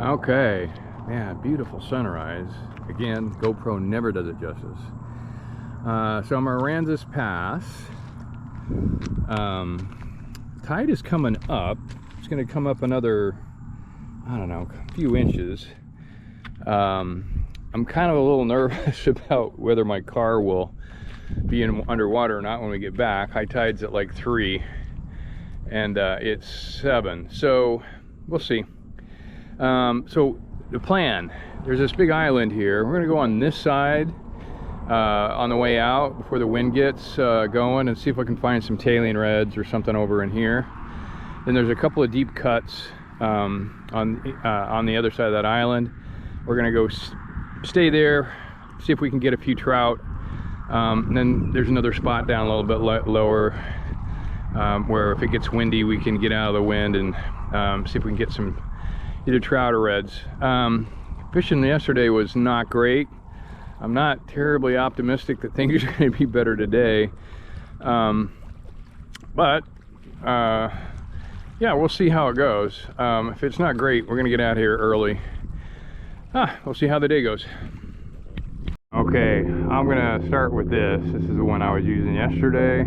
Okay, man, beautiful sunrise. Again, GoPro never does it justice. So I'm Aransas Pass. Tide is coming up. It's going to come up another, I don't know, a few inches. I'm kind of a little nervous about whether my car will be underwater or not when we get back. High tide's at like 3 and it's 7, so we'll see. So the plan, there's this big island here. We're gonna go on this side on the way out before the wind gets going, and see if I can find some tailing reds or something over in here. Then there's a couple of deep cuts on the other side of that island. We're gonna go stay there, see if we can get a few trout. And then there's another spot down a little bit lower where if it gets windy we can get out of the wind and see if we can get some either trout or reds. Fishing yesterday was not great. I'm not terribly optimistic that things are going to be better today, but yeah, we'll see how it goes. If it's not great, we're going to get out of here early. We'll see how the day goes. Okay, I'm gonna start with this. This is the one I was using yesterday.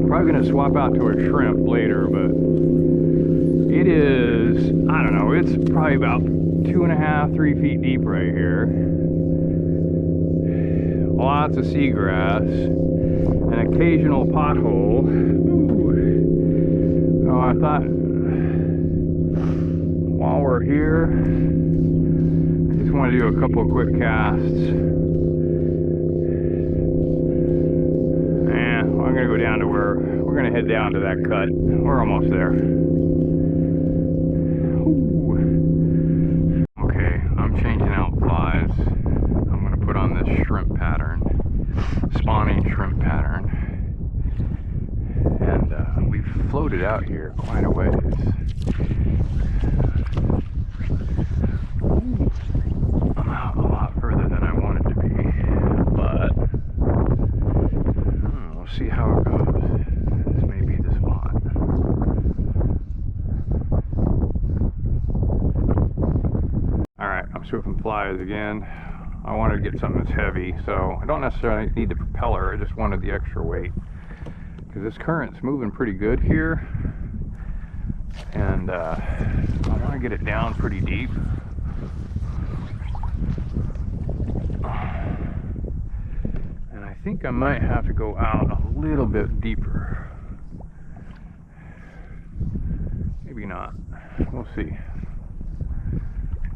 Probably gonna swap out to a shrimp later, but it is, I don't know, it's probably about 2.5, 3 feet deep right here. Lots of seagrass, an occasional pothole. Ooh. Oh, I thought while we're here, I just want to do a couple of quick casts. And I'm going to go down to where we're going to head down to that cut. We're almost there. Ooh. Okay, I'm changing out flies. I'm going to put on this shrimp pattern, spawning shrimp pattern. And we've floated out here quite a ways. See how it goes. This may be the spot. Alright, I'm swooping flies again. I wanted to get something that's heavy, so I don't necessarily need the propeller, I just wanted the extra weight. Because this current's moving pretty good here. And I want to get it down pretty deep. I think I might have to go out a little bit deeper. Maybe not. We'll see.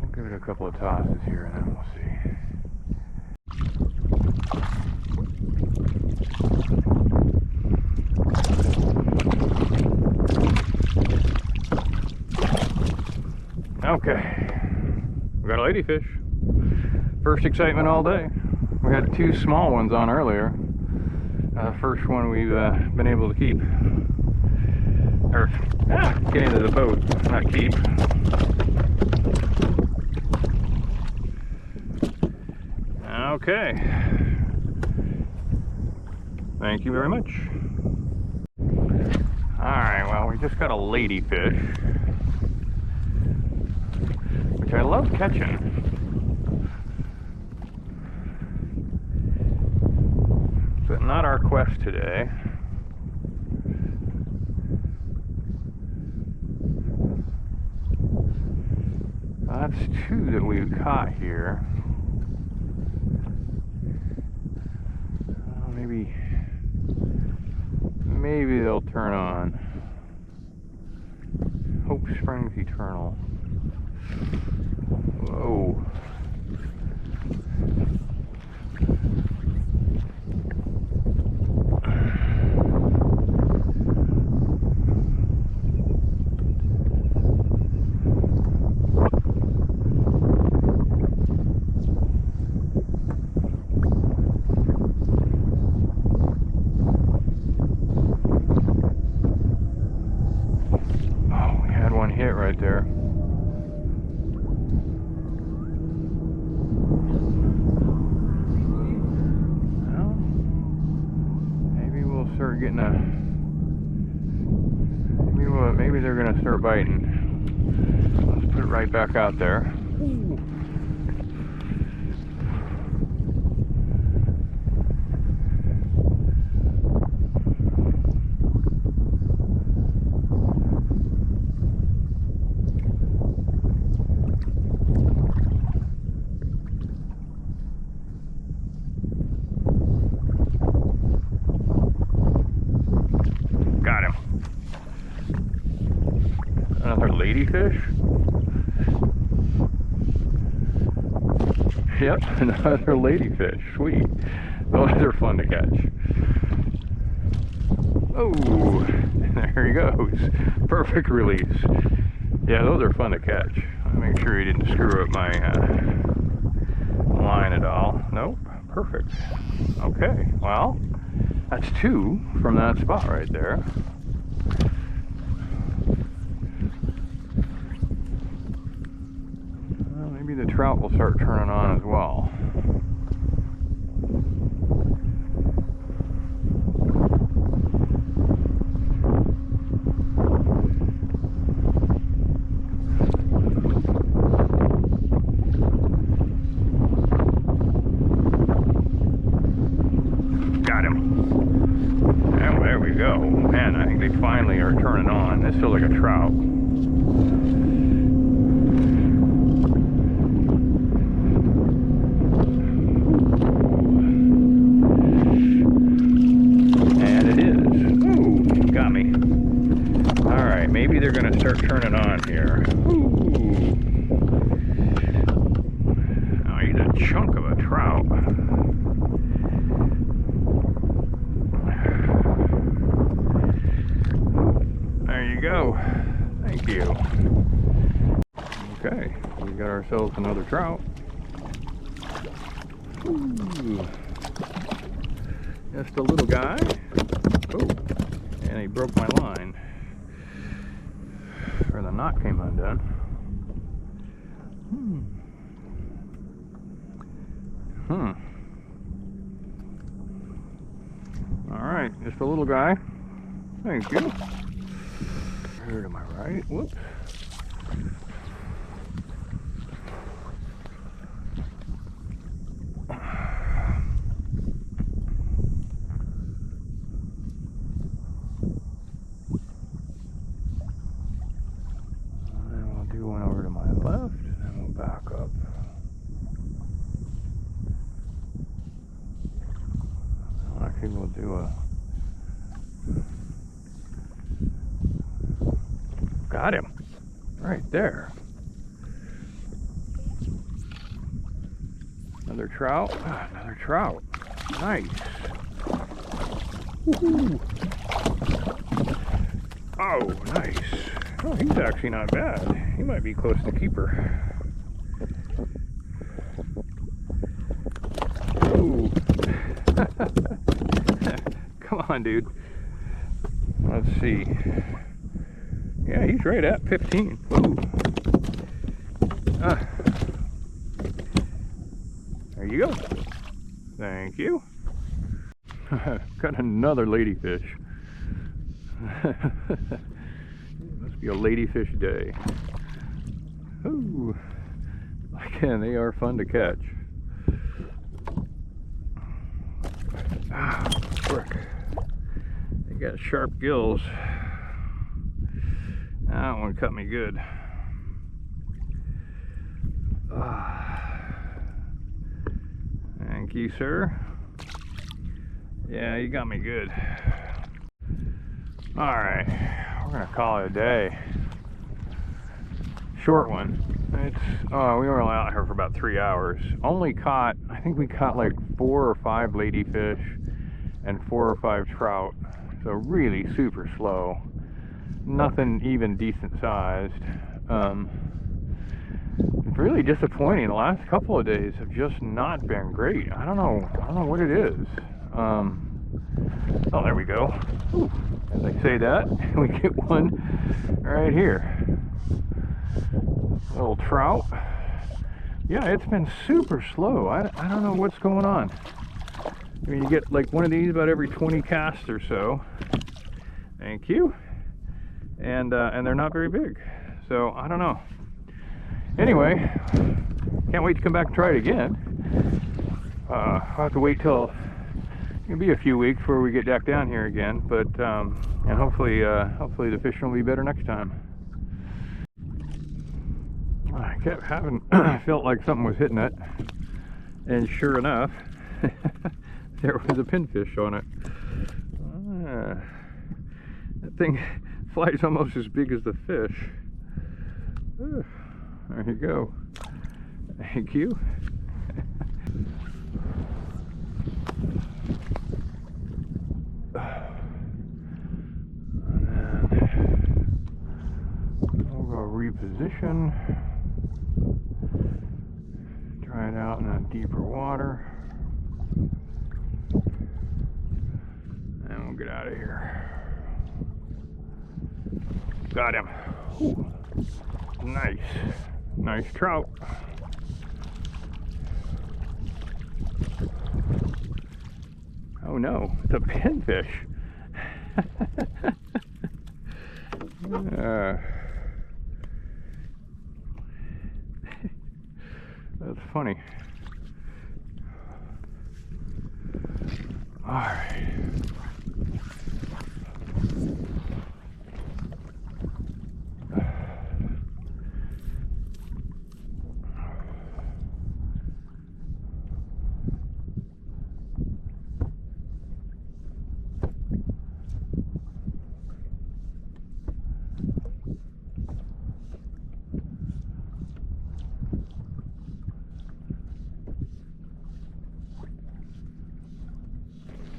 We'll give it a couple of tosses here and then we'll see. Okay. We got a ladyfish. First excitement all day. We had 2 small ones on earlier. First one we've been able to keep. Or get into the boat, not keep. Okay. Thank you very much. Alright, well, we just got a ladyfish, which I love catching. But not our quest today. That's 2 that we've caught here. Maybe they'll turn on. Hope springs eternal. Whoa. Hit right there. Well, maybe we'll start getting a. Maybe they're gonna start biting. Let's put it right back out there. Ooh. Got him. Another ladyfish. Yep, another ladyfish. Sweet. Those are fun to catch. Oh, there he goes. Perfect release. Yeah, those are fun to catch. Make sure he didn't screw up my line at all. Nope, perfect. Okay, well, that's 2 from that spot right there. Well, maybe the trout will start turning on as well. Got him. And there we go. Man, I think they finally are turning on. This feels like a trout. And it is. Ooh, got me. Alright, maybe they're going to start turning on here. Ooh. Oh, he's a chunk of a trout. There you go. Thank you. Okay, we got ourselves another trout. Ooh. Just a little guy. Oh, and he broke my line. Or the knot came undone. Alright, just a little guy. Thank you. Here to my right. Whoops. And we'll do one over to my left, and then we'll back up. Actually, we'll do a... Got him. Right there. Another trout. Ah, another trout. Nice. Woohoo. Oh, nice. Oh, he's actually not bad. He might be close to keeper. Oh. Come on, dude. Let's see. Yeah, he's right at 15. Ooh. There you go. Thank you. Got another ladyfish. Must be a ladyfish day. Ooh. Again, they are fun to catch. Ah, frick. They got sharp gills. That one cut me good. Thank you, sir. Yeah, you got me good. Alright, we're gonna call it a day. Short one. It's we were out here for about 3 hours. Only caught, I think we caught like 4 or 5 ladyfish and 4 or 5 trout. So really super slow. Nothing even decent sized. It's really disappointing. The last couple of days have just not been great. I don't know what it is. Oh, there we go. Ooh, as I say that, we get one right here. Little trout. Yeah, it's been super slow. I don't know what's going on. I mean, you get like one of these about every 20 casts or so. Thank you. And they're not very big. So I don't know. Anyway, can't wait to come back and try it again. I'll have to wait till it'll be a few weeks before we get back down here again, but and hopefully the fishing will be better next time. I kept having felt like something was hitting it, and sure enough, there was a pinfish on it. That thing flies almost as big as the fish. There you go. Thank you. And then we'll go reposition. Try it out in a deeper water. And we'll get out of here. Got him. Ooh. Nice. Nice trout. Oh no, it's a pinfish. That's funny. All right.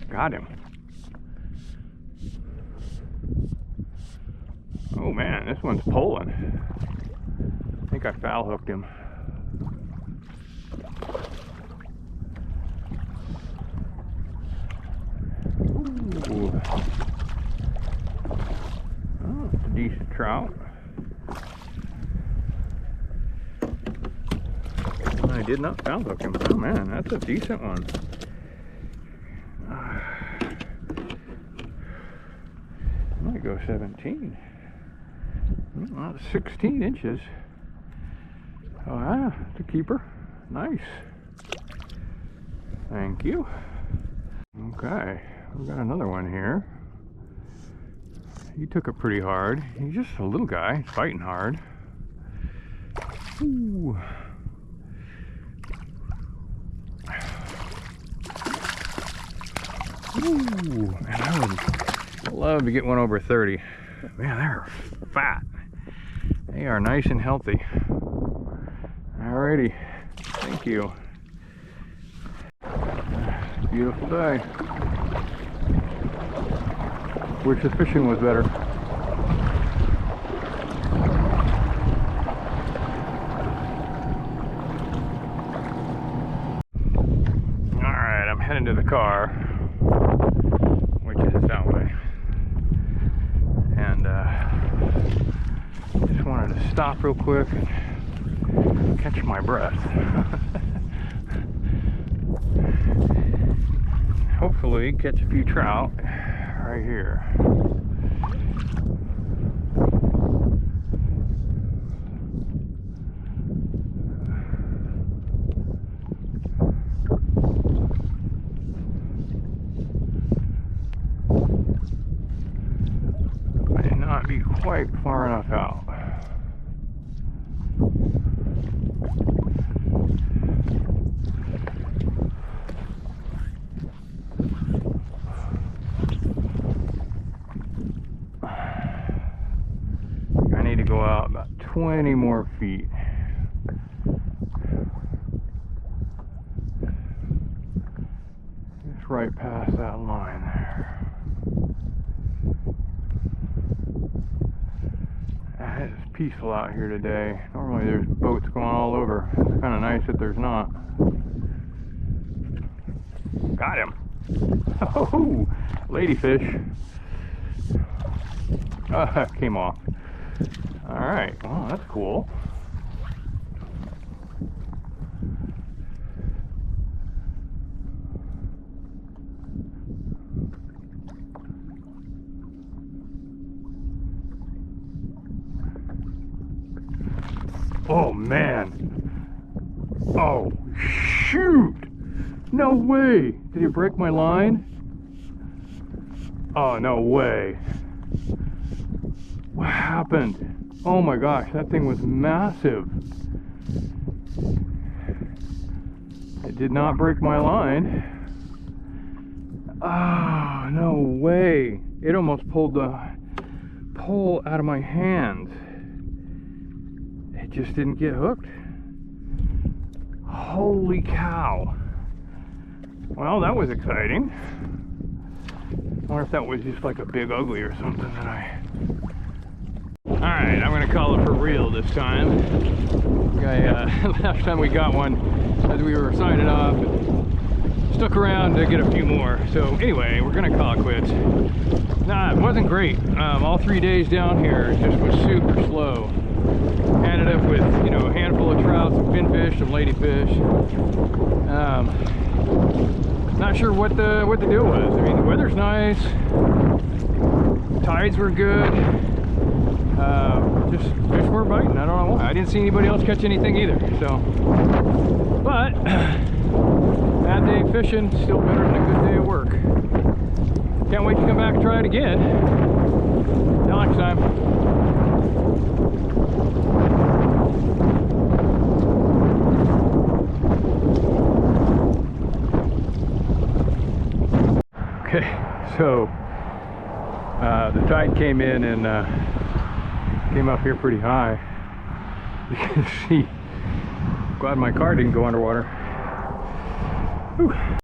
Got him. Oh man, this one's pulling. I think I foul hooked him. Ooh. Oh, it's a decent trout. I did not foul hook him. Oh man, that's a decent one. Might go 17. Well, 16 inches. Oh, yeah, it's a keeper. Nice. Thank you. Okay, we've got another one here. He took it pretty hard. He's just a little guy. He's fighting hard. Ooh. Ooh, man, I would love to get one over 30. Man, they're fat. They are nice and healthy. Alrighty, thank you. Beautiful day. Wish the fishing was better. Alright, I'm heading to the car, which is that way. And just wanted to stop real quick and catch my breath. Hopefully catch a few trout right here. Might not be quite far enough out. Go out about 20 more feet. Just right past that line there. It's peaceful out here today. Normally there's boats going all over. It's kind of nice that there's not. Got him. Oh, ladyfish. Came off. Alright, well, that's cool. Oh man. Oh shoot! No way! Did he break my line? Oh, no way. What happened? Oh my gosh, that thing was massive. It did not break my line. Oh, no way. It almost pulled the pole out of my hand. It just didn't get hooked. Holy cow. Well, that was exciting. I wonder if that was just like a big ugly or something that I... Alright, I'm gonna call it for real this time. Last time we got one, as we were signing off, stuck around to get a few more. So anyway, we're gonna call it quits. Nah, it wasn't great. All 3 days down here, it just was super slow. Ended up with, you know, a handful of trout, some finfish, some ladyfish. Not sure what the deal was. I mean, the weather's nice, tides were good. Just fish weren't biting. I don't know why. I didn't see anybody else catch anything either. So, but bad day fishing still better than a good day of work. Can't wait to come back and try it again. Till next time. Okay, so the tide came in and came up here pretty high. You can see, glad my car didn't go underwater. Whew.